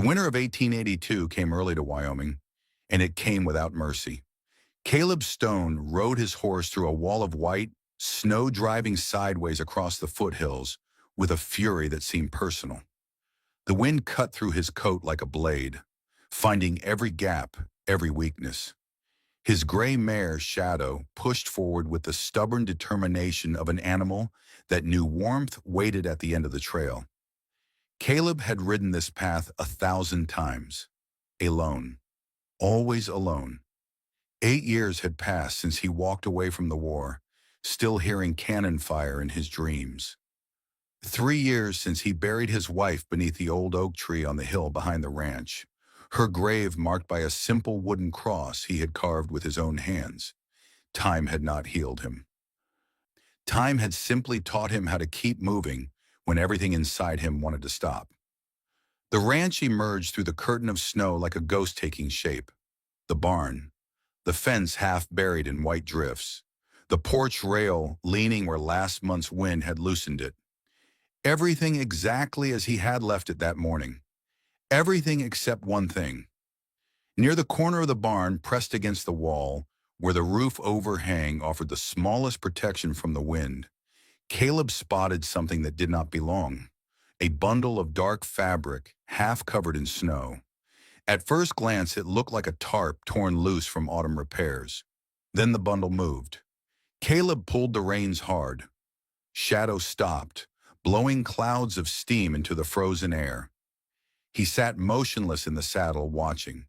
winter of 1882 came early to Wyoming, and it came without mercy. Caleb Stone rode his horse through a wall of white snow, driving sideways across the foothills with a fury that seemed personal. The wind cut through his coat like a blade, finding every gap, every weakness. His gray mare, Shadow, pushed forward with the stubborn determination of an animal that knew warmth waited at the end of the trail. Caleb had ridden this path 1,000 times, alone, always alone. 8 years had passed since he walked away from the war, still hearing cannon fire in his dreams. 3 years since he buried his wife beneath the old oak tree on the hill behind the ranch, her grave marked by a simple wooden cross he had carved with his own hands. Time had not healed him. Time had simply taught him how to keep moving when everything inside him wanted to stop. The ranch emerged through the curtain of snow like a ghost taking shape. The barn, the fence half buried in white drifts, the porch rail leaning where last month's wind had loosened it. Everything exactly as he had left it that morning. Everything except one thing. Near the corner of the barn, pressed against the wall, where the roof overhang offered the smallest protection from the wind, Caleb spotted something that did not belong. A bundle of dark fabric, half covered in snow. At first glance, it looked like a tarp torn loose from autumn repairs. Then the bundle moved. Caleb pulled the reins hard. Shadow stopped, blowing clouds of steam into the frozen air. He sat motionless in the saddle, watching.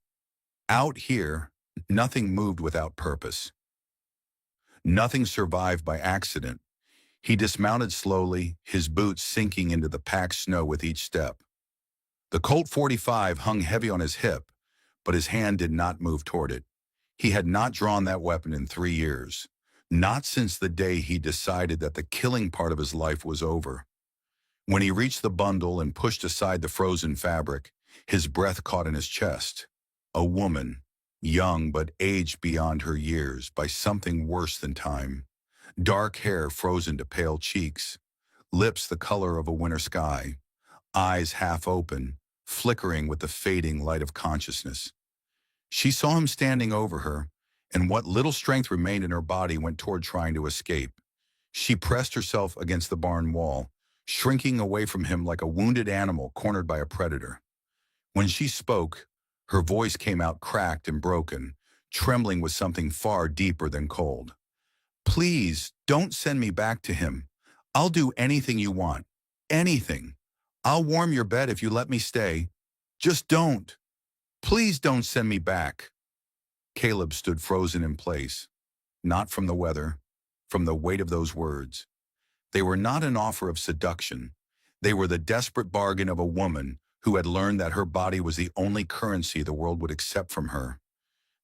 Out here, nothing moved without purpose. Nothing survived by accident. He dismounted slowly, his boots sinking into the packed snow with each step. The Colt 45 hung heavy on his hip, but his hand did not move toward it. He had not drawn that weapon in 3 years, not since the day he decided that the killing part of his life was over. When he reached the bundle and pushed aside the frozen fabric, his breath caught in his chest. A woman, young but aged beyond her years by something worse than time. Dark hair frozen to pale cheeks, lips the color of a winter sky, eyes half open, flickering with the fading light of consciousness. She saw him standing over her, and what little strength remained in her body went toward trying to escape. She pressed herself against the barn wall, shrinking away from him like a wounded animal cornered by a predator. When she spoke, her voice came out cracked and broken, trembling with something far deeper than cold. "Please, don't send me back to him. I'll do anything you want. Anything. I'll warm your bed if you let me stay. Just don't. Please don't send me back." Caleb stood frozen in place, not from the weather, from the weight of those words. They were not an offer of seduction. They were the desperate bargain of a woman who had learned that her body was the only currency the world would accept from her,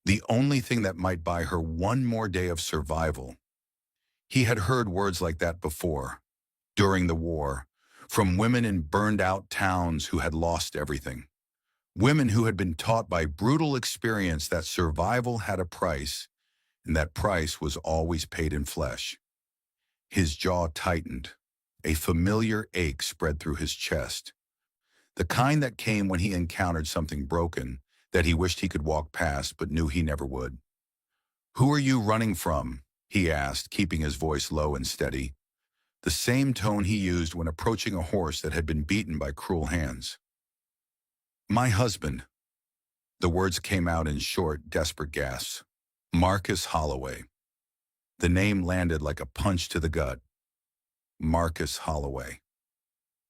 the only thing that might buy her one more day of survival. He had heard words like that before, during the war, from women in burned-out towns who had lost everything. Women who had been taught by brutal experience that survival had a price, and that price was always paid in flesh. His jaw tightened. A familiar ache spread through his chest. The kind that came when he encountered something broken that he wished he could walk past but knew he never would. "Who are you running from?" he asked, keeping his voice low and steady, the same tone he used when approaching a horse that had been beaten by cruel hands. "My husband." The words came out in short, desperate gasps. Marcus Holloway. The name landed like a punch to the gut. Marcus Holloway.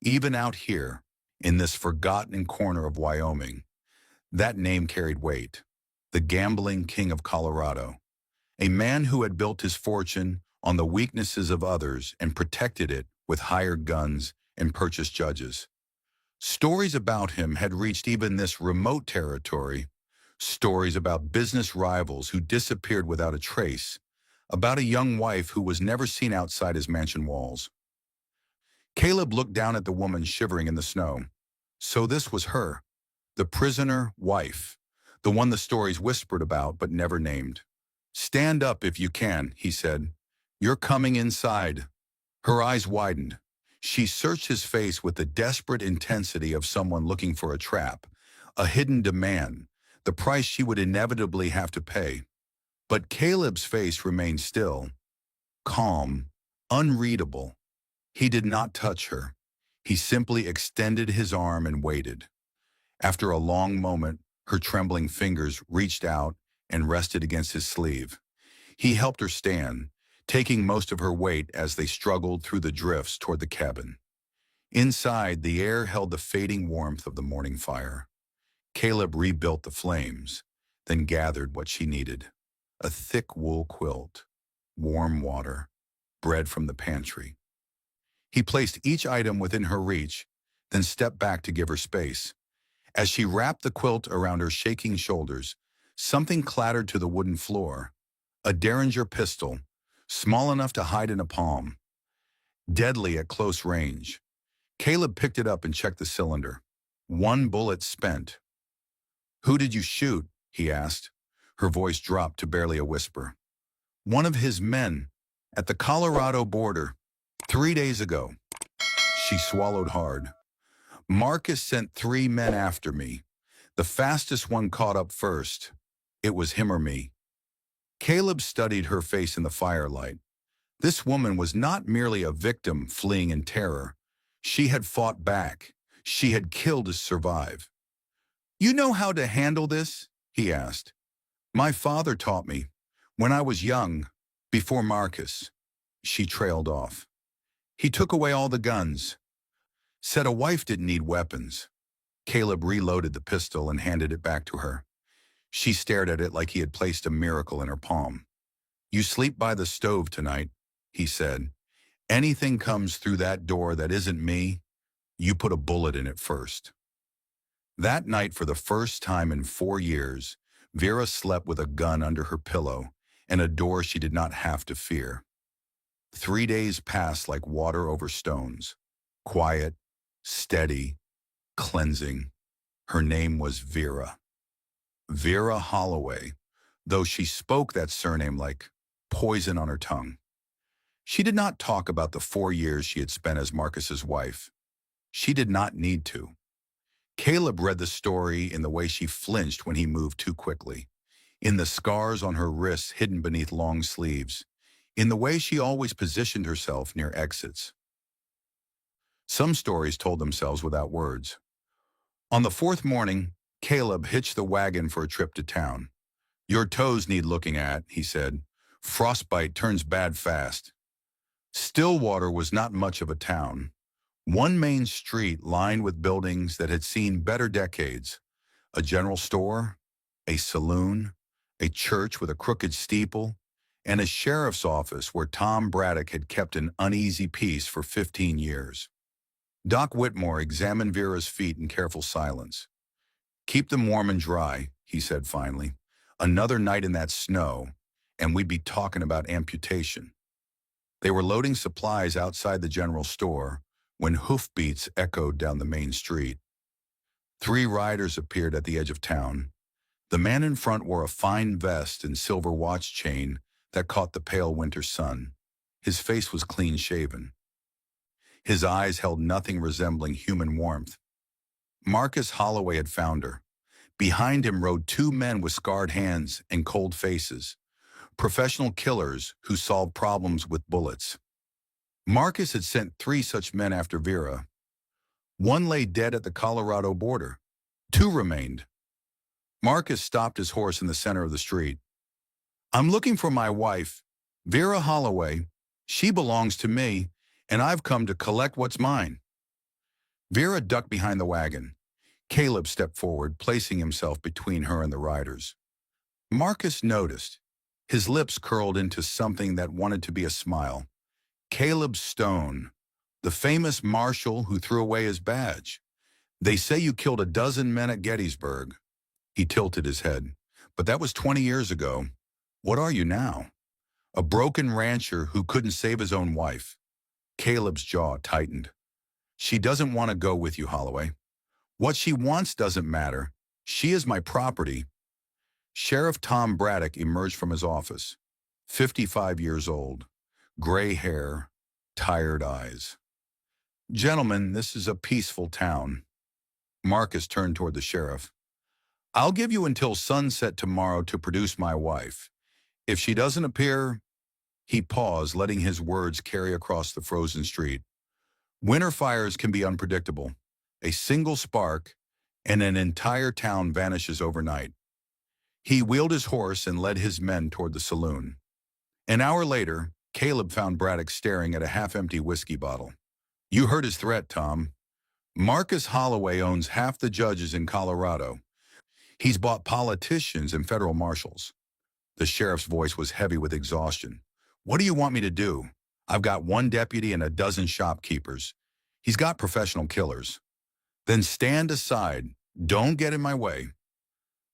Even out here, in this forgotten corner of Wyoming, that name carried weight. The gambling king of Colorado. A man who had built his fortune on the weaknesses of others and protected it with hired guns and purchased judges. Stories about him had reached even this remote territory. Stories about business rivals who disappeared without a trace. About a young wife who was never seen outside his mansion walls. Caleb looked down at the woman shivering in the snow. So this was her, the prisoner wife, the one the stories whispered about but never named. "Stand up if you can," he said. "You're coming inside." Her eyes widened. She searched his face with the desperate intensity of someone looking for a trap, a hidden demand, the price she would inevitably have to pay. But Caleb's face remained still, calm, unreadable. He did not touch her. He simply extended his arm and waited. After a long moment, her trembling fingers reached out and rested against his sleeve. He helped her stand, taking most of her weight as they struggled through the drifts toward the cabin. Inside, the air held the fading warmth of the morning fire. Caleb rebuilt the flames, then gathered what she needed: a thick wool quilt, warm water, bread from the pantry. He placed each item within her reach, then stepped back to give her space. As she wrapped the quilt around her shaking shoulders, something clattered to the wooden floor. A Derringer pistol, small enough to hide in a palm, deadly at close range. Caleb picked it up and checked the cylinder. One bullet spent. "Who did you shoot?" he asked. Her voice dropped to barely a whisper. "One of his men, at the Colorado border, 3 days ago." She swallowed hard. "Marcus sent 3 men after me. The fastest one caught up first. It was him or me." Caleb studied her face in the firelight. This woman was not merely a victim fleeing in terror. She had fought back. She had killed to survive. "You know how to handle this?" he asked. "My father taught me, when I was young, before Marcus." She trailed off. "He took away all the guns. Said a wife didn't need weapons." Caleb reloaded the pistol and handed it back to her. She stared at it like he had placed a miracle in her palm. "You sleep by the stove tonight," he said. "Anything comes through that door that isn't me, you put a bullet in it first." That night, for the first time in 4 years, Vera slept with a gun under her pillow and a door she did not have to fear. 3 days passed like water over stones. Quiet, steady, cleansing. Her name was Vera. Vera Holloway, though she spoke that surname like poison on her tongue. She did not talk about the 4 years she had spent as Marcus's wife. She did not need to. Caleb read the story in the way she flinched when he moved too quickly, in the scars on her wrists hidden beneath long sleeves, in the way she always positioned herself near exits. Some stories told themselves without words. On the 4th morning, Caleb hitched the wagon for a trip to town. "Your toes need looking at," he said. "Frostbite turns bad fast." Stillwater was not much of a town. One main street lined with buildings that had seen better decades. A general store, a saloon, a church with a crooked steeple, and a sheriff's office where Tom Braddock had kept an uneasy peace for 15 years. Doc Whitmore examined Vera's feet in careful silence. "Keep them warm and dry," he said finally. "Another night in that snow, and we'd be talking about amputation." They were loading supplies outside the general store when hoofbeats echoed down the main street. 3 riders appeared at the edge of town. The man in front wore a fine vest and silver watch chain that caught the pale winter sun. His face was clean-shaven. His eyes held nothing resembling human warmth. Marcus Holloway had found her. Behind him rode 2 men with scarred hands and cold faces, professional killers who solved problems with bullets. Marcus had sent 3 such men after Vera. 1 lay dead at the Colorado border. 2 remained. Marcus stopped his horse in the center of the street. "I'm looking for my wife, Vera Holloway. She belongs to me, and I've come to collect what's mine." Vera ducked behind the wagon. Caleb stepped forward, placing himself between her and the riders. Marcus noticed. His lips curled into something that wanted to be a smile. "Caleb Stone, the famous marshal who threw away his badge. They say you killed a dozen men at Gettysburg." He tilted his head. "But that was 20 years ago. What are you now?" "A broken rancher who couldn't save his own wife." Caleb's jaw tightened. "She doesn't want to go with you, Holloway. What she wants doesn't matter. She is my property." Sheriff Tom Braddock emerged from his office, 55 years old, gray hair, tired eyes. "Gentlemen, this is a peaceful town." Marcus turned toward the sheriff. I'll give you until sunset tomorrow to produce my wife. If she doesn't appear, he paused, letting his words carry across the frozen street. Winter fires can be unpredictable. A single spark, and an entire town vanishes overnight. He wheeled his horse and led his men toward the saloon. An hour later, Caleb found Braddock staring at a half-empty whiskey bottle. You heard his threat, Tom. Marcus Holloway owns half the judges in Colorado. He's bought politicians and federal marshals. The sheriff's voice was heavy with exhaustion. What do you want me to do? I've got one deputy and a dozen shopkeepers. He's got professional killers. Then stand aside. Don't get in my way.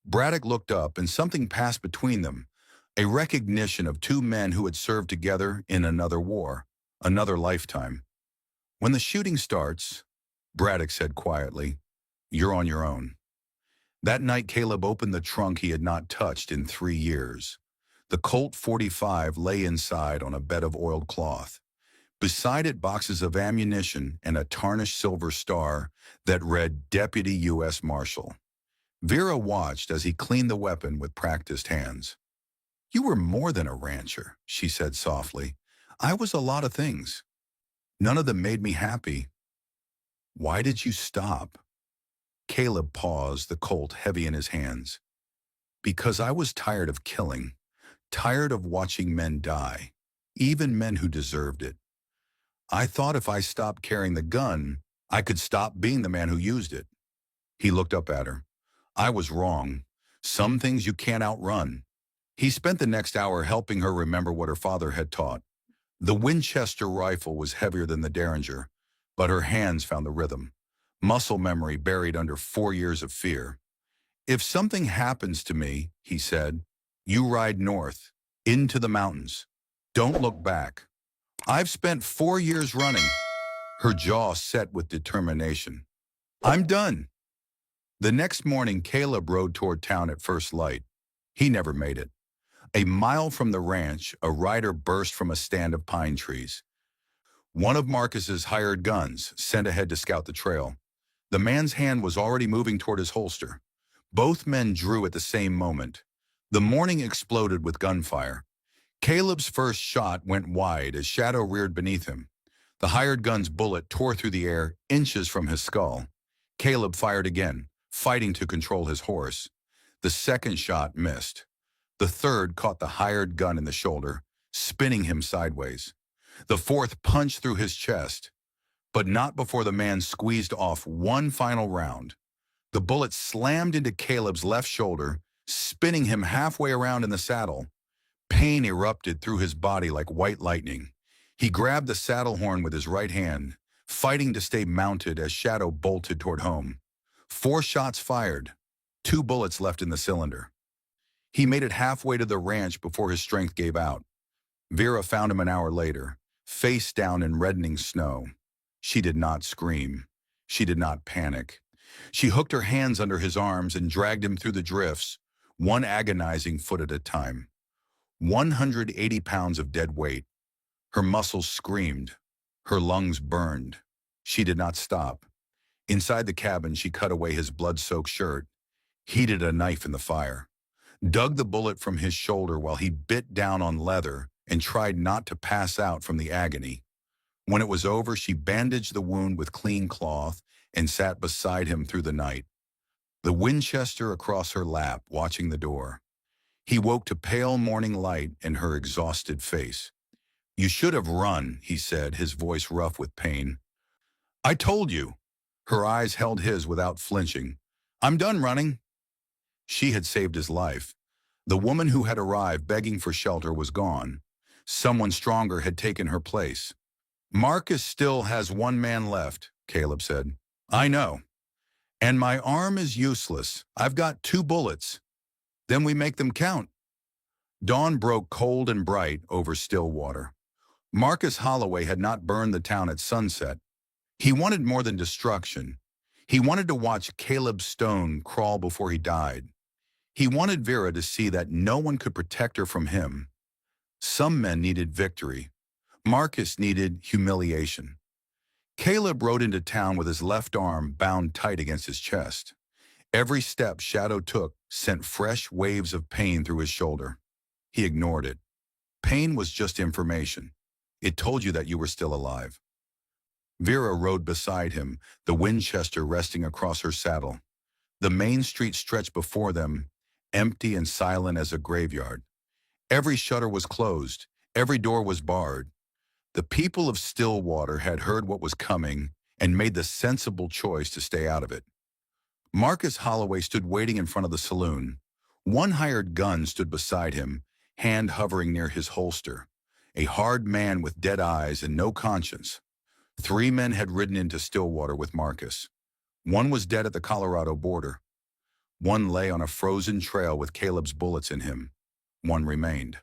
Braddock looked up and something passed between them, a recognition of two men who had served together in another war, another lifetime. When the shooting starts, Braddock said quietly, you're on your own. That night, Caleb opened the trunk he had not touched in 3 years. The Colt 45 lay inside on a bed of oiled cloth. Beside it, boxes of ammunition and a tarnished silver star that read Deputy U.S. Marshal. Vera watched as he cleaned the weapon with practiced hands. You were more than a rancher, she said softly. I was a lot of things. None of them made me happy. Why did you stop? Caleb paused, the Colt heavy in his hands. Because I was tired of killing, tired of watching men die, even men who deserved it. I thought if I stopped carrying the gun, I could stop being the man who used it. He looked up at her. I was wrong. Some things you can't outrun. He spent the next hour helping her remember what her father had taught. The Winchester rifle was heavier than the Derringer, but her hands found the rhythm. Muscle memory buried under 4 years of fear. If something happens to me, he said, you ride north, into the mountains. Don't look back. I've spent 4 years running. Her jaw set with determination. I'm done. The next morning, Caleb rode toward town at first light. He never made it. A mile from the ranch, a rider burst from a stand of pine trees. One of Marcus's hired guns, sent ahead to scout the trail. The man's hand was already moving toward his holster. Both men drew at the same moment. The morning exploded with gunfire. Caleb's first shot went wide as shadow reared beneath him. The hired gun's bullet tore through the air inches from his skull. Caleb fired again, fighting to control his horse. The second shot missed. The third caught the hired gun in the shoulder, spinning him sideways. The fourth punched through his chest, but not before the man squeezed off one final round. The bullet slammed into Caleb's left shoulder, spinning him halfway around in the saddle. Pain erupted through his body like white lightning. He grabbed the saddle horn with his right hand, fighting to stay mounted as Shadow bolted toward home. 4 shots fired, 2 bullets left in the cylinder. He made it halfway to the ranch before his strength gave out. Vera found him an hour later, face down in reddening snow. She did not scream. She did not panic. She hooked her hands under his arms and dragged him through the drifts, one agonizing foot at a time. 180 pounds of dead weight. Her muscles screamed. Her lungs burned. She did not stop. Inside the cabin, she cut away his blood-soaked shirt, heated a knife in the fire, dug the bullet from his shoulder while he bit down on leather and tried not to pass out from the agony. When it was over, she bandaged the wound with clean cloth and sat beside him through the night, the Winchester across her lap, watching the door. He woke to pale morning light in her exhausted face. You should have run, he said, his voice rough with pain. I told you. Her eyes held his without flinching. I'm done running. She had saved his life. The woman who had arrived begging for shelter was gone. Someone stronger had taken her place. Marcus still has 1 man left, Caleb said. I know. And my arm is useless. I've got 2 bullets. Then we make them count. Dawn broke cold and bright over Stillwater. Marcus Holloway had not burned the town at sunset. He wanted more than destruction. He wanted to watch Caleb Stone crawl before he died. He wanted Vera to see that no one could protect her from him. Some men needed victory. Marcus needed humiliation. Caleb rode into town with his left arm bound tight against his chest. Every step Shadow took sent fresh waves of pain through his shoulder. He ignored it. Pain was just information. It told you that you were still alive. Vera rode beside him, the Winchester resting across her saddle. The main street stretched before them, empty and silent as a graveyard. Every shutter was closed. Every door was barred. The people of Stillwater had heard what was coming and made the sensible choice to stay out of it. Marcus Holloway stood waiting in front of the saloon. One hired gun stood beside him, hand hovering near his holster. A hard man with dead eyes and no conscience. 3 men had ridden into Stillwater with Marcus. One was dead at the Colorado border. One lay on a frozen trail with Caleb's bullets in him. One remained.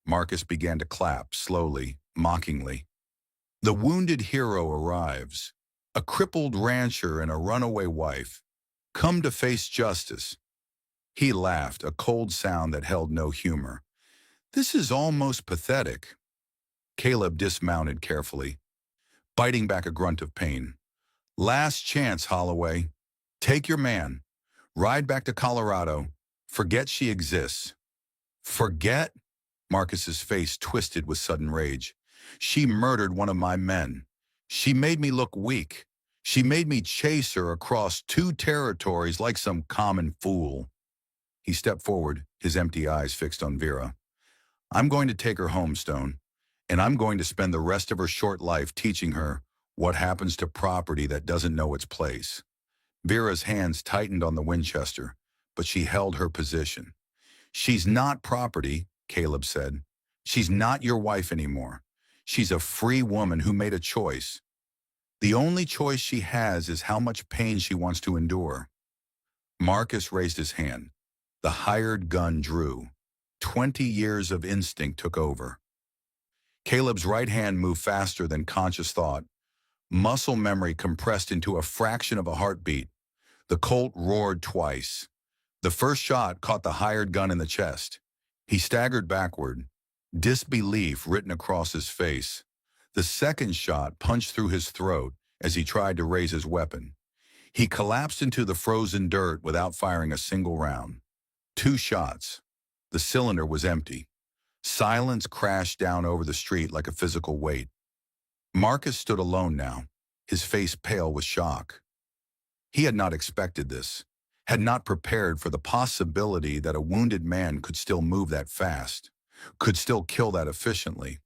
Marcus began to clap, slowly, mockingly. The wounded hero arrives. A crippled rancher and a runaway wife. Come to face justice. He laughed, a cold sound that held no humor. This is almost pathetic. Caleb dismounted carefully, biting back a grunt of pain. Last chance, Holloway. Take your man. Ride back to Colorado. Forget she exists. Forget? Marcus's face twisted with sudden rage. She murdered one of my men. She made me look weak. She made me chase her across 2 territories like some common fool. He stepped forward, his empty eyes fixed on Vera. I'm going to take her home, Stone, and I'm going to spend the rest of her short life teaching her what happens to property that doesn't know its place. Vera's hands tightened on the Winchester, but she held her position. She's not property, Caleb said. She's not your wife anymore. She's a free woman who made a choice. The only choice she has is how much pain she wants to endure. Marcus raised his hand. The hired gun drew. 20 years of instinct took over. Caleb's right hand moved faster than conscious thought. Muscle memory compressed into a fraction of a heartbeat. The Colt roared twice. The first shot caught the hired gun in the chest. He staggered backward, disbelief written across his face. The second shot punched through his throat as he tried to raise his weapon. He collapsed into the frozen dirt without firing a single round. 2 shots. The cylinder was empty. Silence crashed down over the street like a physical weight. Marcus stood alone now, his face pale with shock. He had not expected this, had not prepared for the possibility that a wounded man could still move that fast, could still kill that efficiently.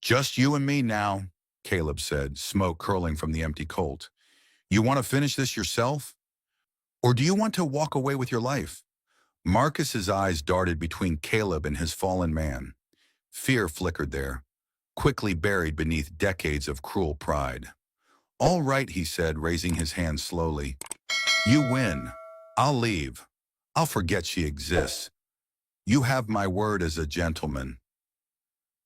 Just you and me now, Caleb said, smoke curling from the empty Colt. You want to finish this yourself? Or do you want to walk away with your life? Marcus's eyes darted between Caleb and his fallen man. Fear flickered there, quickly buried beneath decades of cruel pride. All right, he said, raising his hand slowly. You win. I'll leave. I'll forget she exists. You have my word as a gentleman.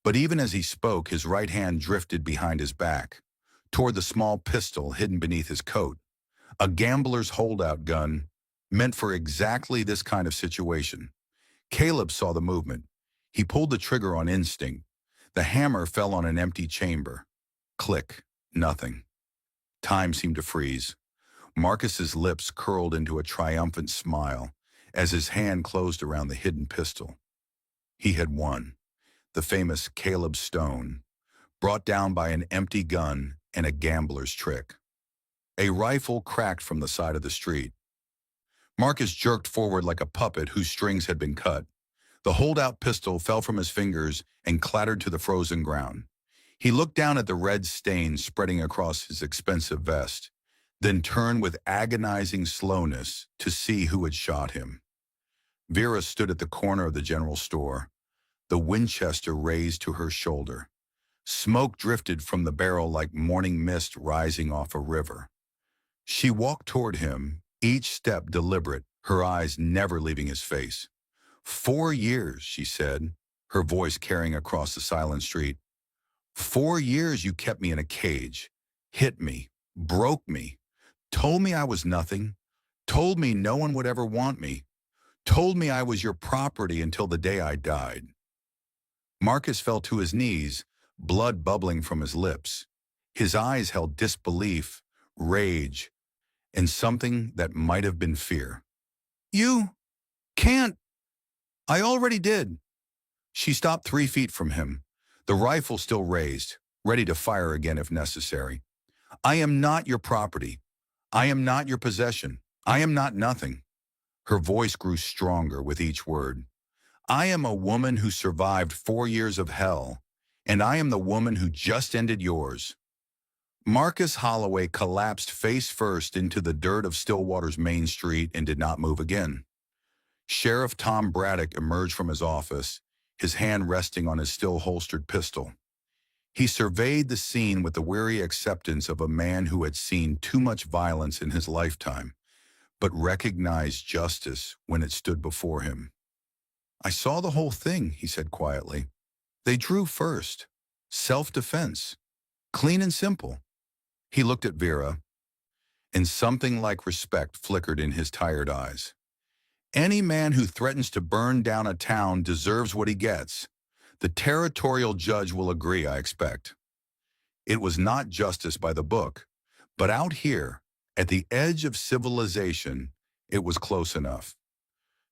But even as he spoke, his right hand drifted behind his back, toward the small pistol hidden beneath his coat. A gambler's holdout gun, meant for exactly this kind of situation. Caleb saw the movement. He pulled the trigger on instinct. The hammer fell on an empty chamber. Click. Nothing. Time seemed to freeze. Marcus's lips curled into a triumphant smile as his hand closed around the hidden pistol. He had won. The famous Caleb Stone, brought down by an empty gun and a gambler's trick. A rifle cracked from the side of the street. Marcus jerked forward like a puppet whose strings had been cut. The holdout pistol fell from his fingers and clattered to the frozen ground. He looked down at the red stains spreading across his expensive vest, then turned with agonizing slowness to see who had shot him. Vera stood at the corner of the general store, the Winchester raised to her shoulder. Smoke drifted from the barrel like morning mist rising off a river. She walked toward him, each step deliberate, her eyes never leaving his face. 4 years, she said, her voice carrying across the silent street. 4 years you kept me in a cage, hit me, broke me, told me I was nothing, told me no one would ever want me, told me I was your property until the day I died. Marcus fell to his knees, blood bubbling from his lips. His eyes held disbelief, rage, and something that might have been fear. You can't. I already did. She stopped 3 feet from him, the rifle still raised, ready to fire again if necessary. I am not your property. I am not your possession. I am not nothing. Her voice grew stronger with each word. I am a woman who survived 4 years of hell, and I am the woman who just ended yours. Marcus Holloway collapsed face first into the dirt of Stillwater's main street and did not move again. Sheriff Tom Braddock emerged from his office, his hand resting on his still holstered pistol. He surveyed the scene with the weary acceptance of a man who had seen too much violence in his lifetime, but recognized justice when it stood before him. I saw the whole thing, he said quietly. They drew first. Self-defense. Clean and simple. He looked at Vera, and something like respect flickered in his tired eyes. Any man who threatens to burn down a town deserves what he gets. The territorial judge will agree, I expect. It was not justice by the book, but out here, at the edge of civilization, it was close enough.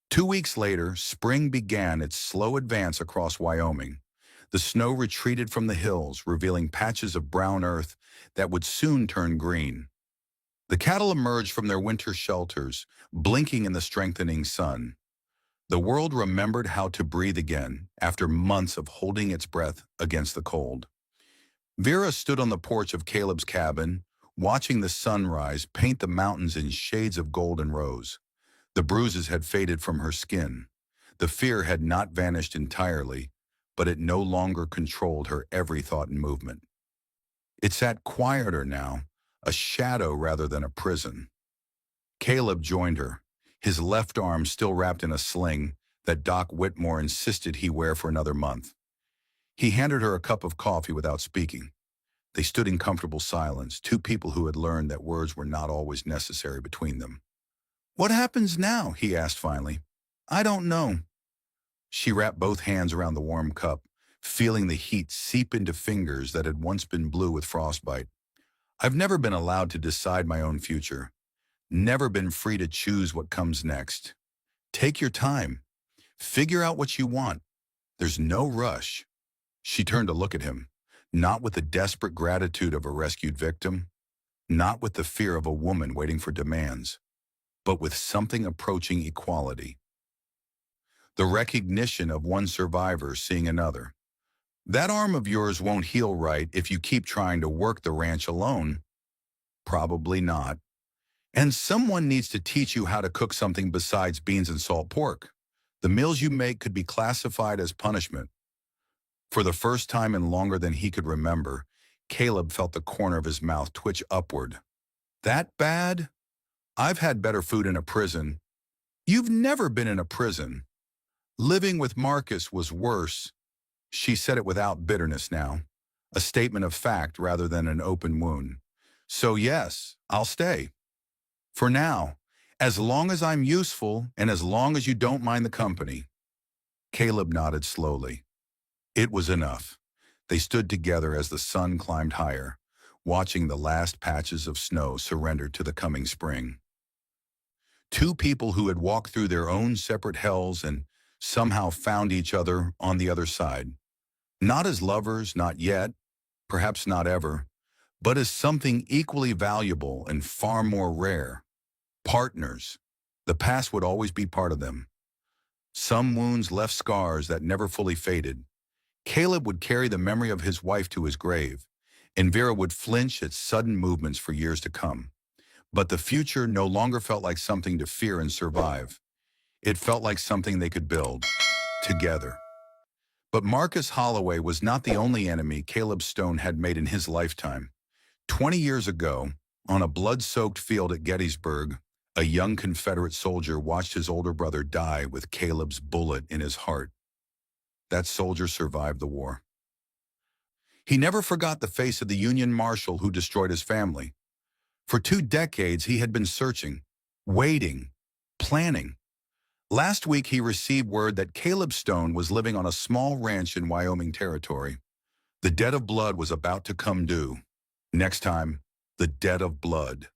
2 weeks later, spring began its slow advance across Wyoming. The snow retreated from the hills, revealing patches of brown earth that would soon turn green. The cattle emerged from their winter shelters, blinking in the strengthening sun. The world remembered how to breathe again after months of holding its breath against the cold. Vera stood on the porch of Caleb's cabin, watching the sunrise paint the mountains in shades of gold and rose. The bruises had faded from her skin. The fear had not vanished entirely, but it no longer controlled her every thought and movement. It sat quieter now, a shadow rather than a prison. Caleb joined her, his left arm still wrapped in a sling that Doc Whitmore insisted he wear for another month. He handed her a cup of coffee without speaking. They stood in comfortable silence, two people who had learned that words were not always necessary between them. What happens now? He asked finally. I don't know. She wrapped both hands around the warm cup, feeling the heat seep into fingers that had once been blue with frostbite. I've never been allowed to decide my own future. Never been free to choose what comes next. Take your time. Figure out what you want. There's no rush. She turned to look at him, not with the desperate gratitude of a rescued victim, not with the fear of a woman waiting for demands, but with something approaching equality. The recognition of one survivor seeing another. That arm of yours won't heal right if you keep trying to work the ranch alone. Probably not. And someone needs to teach you how to cook something besides beans and salt pork. The meals you make could be classified as punishment. For the first time in longer than he could remember, Caleb felt the corner of his mouth twitch upward. That bad? I've had better food in a prison. You've never been in a prison. Living with Marcus was worse. She said it without bitterness now, a statement of fact rather than an open wound. So yes, I'll stay. For now, as long as I'm useful and as long as you don't mind the company. Caleb nodded slowly. It was enough. They stood together as the sun climbed higher, watching the last patches of snow surrender to the coming spring. Two people who had walked through their own separate hells and somehow found each other on the other side. Not as lovers, not yet, perhaps not ever, but as something equally valuable and far more rare. Partners. The past would always be part of them. Some wounds left scars that never fully faded. Caleb would carry the memory of his wife to his grave, and Vera would flinch at sudden movements for years to come. But the future no longer felt like something to fear and survive. It felt like something they could build, together. But Marcus Holloway was not the only enemy Caleb Stone had made in his lifetime. 20 years ago, on a blood-soaked field at Gettysburg, a young Confederate soldier watched his older brother die with Caleb's bullet in his heart. That soldier survived the war. He never forgot the face of the Union Marshal who destroyed his family. For 2 decades, he had been searching, waiting, planning. Last week, he received word that Caleb Stone was living on a small ranch in Wyoming territory. The debt of blood was about to come due. Next time, the debt of blood.